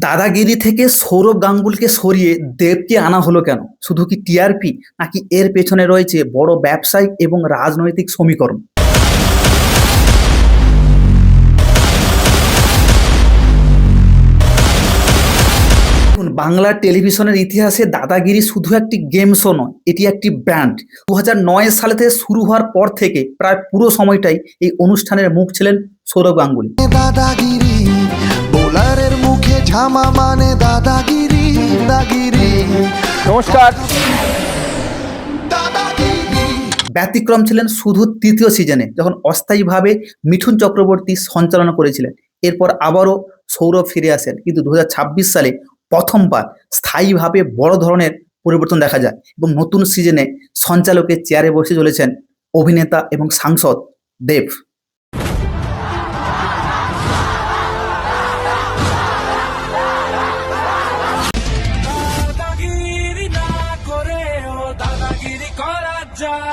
দাদাগিরি থেকে সৌরভ গাঙ্গুলিকে সরিয়ে দেবকে আনা হলো কেন? শুধু কি টিআরপি, নাকি এর পেছনে রয়েছে বড় ব্যবসায়িক এবং রাজনৈতিক সমীকরণ? দেখুন, বাংলা টেলিভিশনের ইতিহাসে দাদাগিরি শুধু একটি গেম শো নয়, এটি একটি ব্র্যান্ড। 2009 সালে থেকে শুরু হওয়ার পর থেকে প্রায় পুরো সময়টাই এই অনুষ্ঠানের মুখ ছিলেন সৌরভ গাঙ্গুলি। দাদাগিরি বোলারের মুখে ঝামা মানে দাদাগিরি দাদাগিরি। নমস্কার। দাদাগিরি ব্যতিক্রম ছিলেন শুধু তৃতীয় সিজনে, যখন অস্থায়ীভাবে মিঠুন চক্রবর্তী সঞ্চালনা করেছিলেন। এরপর আবারও সৌরভ ফিরে আসেন, কিন্তু 2026 সালে প্রথমবার স্থায়ীভাবে বড় ধরনের পরিবর্তন দেখা যায় এবং নতুন সিজনে সঞ্চালকের চেয়ারে বসে চলেছেন অভিনেতা এবং সাংসদ দেব। দাদাগিরি না করে ও দাদাগিরি করা যায়।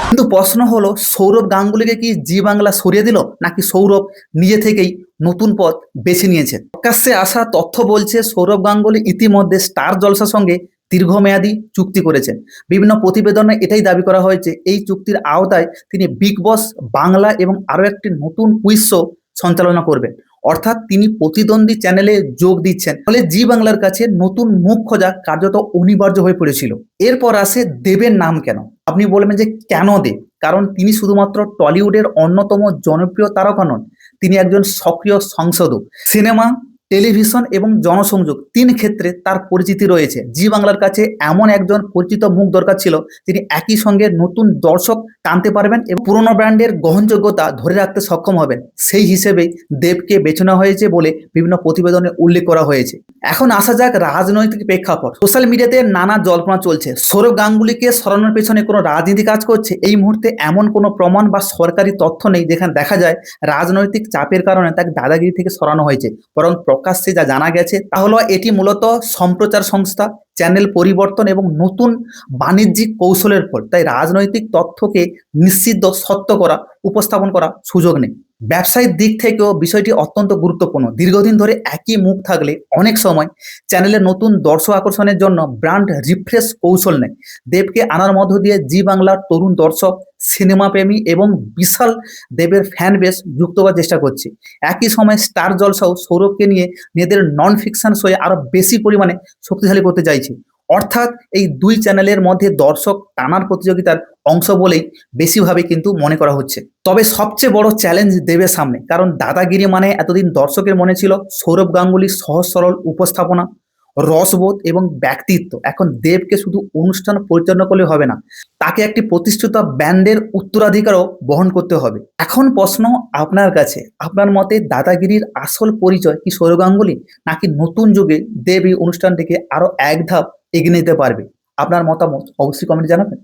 কিন্তু প্রশ্ন হলো, সৌরভ গাঙ্গুলিকে কি জি বাংলা সরিয়ে দিল, নাকি সৌরভ নিজে থেকেই নতুন পথ বেছে নিয়েছে? প্রকাশ্যে আসা তথ্য বলছে সৌরভ গাঙ্গুলি ইতিমধ্যে স্টার জলসার সঙ্গে দীর্ঘমেয়াদী চুক্তি করেছেন। বিভিন্ন প্রতিবেদনে এটাই দাবি করা হয়েছে, এই চুক্তির আওতায় তিনি বিগ বস বাংলা এবং আরও একটি নতুন কুইজ শো সঞ্চালনা করবেন। অর্থাৎ তিনি প্রতিদ্বন্দ্বী চ্যানেলে যোগ দিচ্ছেন। ফলে জি বাংলার কাছে নতুন মুখ খোঁজা কার্যত অনিবার্য হয়ে পড়েছিল। এরপর আসে দেবের নাম কেন? আপনি বলবেন যে কেন দেব? কারণ তিনি শুধুমাত্র টলিউডের অন্যতম জনপ্রিয় তারকা নন, তিনি একজন সক্রিয় সংসদও। সিনেমা, টেলিভিশন এবং জনসংযোগ তিন ক্ষেত্রে তার পরিচিতি রয়েছে। জি বাংলার কাছে এমন একজন পরিচিত মুখ দরকার ছিল, যিনি একই সঙ্গে নতুন দর্শক টানতে পারবেন এবং পুরনো ব্র্যান্ডের গ্রহণযোগ্যতা ধরে রাখতে সক্ষম হবেন। সেই হিসেবেই দেবকে বেছে নেওয়া হয়েছে বলে বিভিন্ন প্রতিবেদনে উল্লেখ করা হয়েছে। এখন আসা যাক রাজনৈতিক প্রেক্ষাপট। সোশ্যাল মিডিয়াতে নানা জল্পনা চলছে, সৌরভ গাঙ্গুলিকে সরানোর পেছনে কোনো রাজনীতি কাজ করছে। এই মুহূর্তে এমন কোনো প্রমাণ বা সরকারি তথ্য নেই যেখানে দেখা যায় রাজনৈতিক চাপের কারণে তাকে দাদাগিরি থেকে সরানো হয়েছে। বরং প্রকাশ্যে যা জানা গেছে তা হলো এটি মূলত সম্প্রচার সংস্থা, চ্যানেল পরিবর্তন এবং নতুন বাণিজ্যিক কৌশলের ফল। তাই রাজনৈতিক তথ্যকে নিশ্চিত সত্য করা, উপস্থাপন করা সুযোগ নেই। ব্যবসায়িক দিক থেকেও বিষয়টি অত্যন্ত গুরুত্বপূর্ণ। দীর্ঘদিন ধরে একই মুখ থাকলে অনেক সময় চ্যানেলের নতুন দর্শক আকর্ষণের জন্য ব্র্যান্ড রিফ্রেশ কৌশল নেয়। দেবকে আনার মধ্য দিয়ে জি বাংলার তরুণ দর্শক, সিনেমা প্রেমী এবং বিশাল দেবের ফ্যান বেস যুক্ত করার চেষ্টা করছে। একই সময় স্টার জলসাও সৌরভকে নিয়ে নিজেদের নন ফিকশন শোয়ে আরো বেশি পরিমাণে শক্তিশালী করতে চাইছে। অর্থাৎ এই দুই চ্যানেলের মধ্যে দর্শক টানার প্রতিযোগিতার অংশ বলেই বেশিভাবে কিন্তু মনে করা হচ্ছে। তবে সবচেয়ে বড় চ্যালেঞ্জ দেবের সামনে, কারণ দাদাগিরি মানে এতদিন দর্শকের মনে ছিল সৌরভ গাঙ্গুলির সহজ সরল উপস্থাপনা, রসবোধ এবং ব্যক্তিত্ব। এখন দেবকে শুধু অনুষ্ঠান পরিচালনা করলে হবে না, তাকে একটি প্রতিষ্ঠিত ব্যান্ডের উত্তরাধিকারও বহন করতে হবে। এখন প্রশ্ন আপনার কাছে, আপনার মতে দাদাগিরির আসল পরিচয় কি সৌরভ গাঙ্গুলি, নাকি নতুন যুগে দেব এই অনুষ্ঠানটিকে আরো এক ধাপ এগিয়ে নিতে পারবে? আপনার মতামত অবশ্যই কমেন্টে জানাবেন।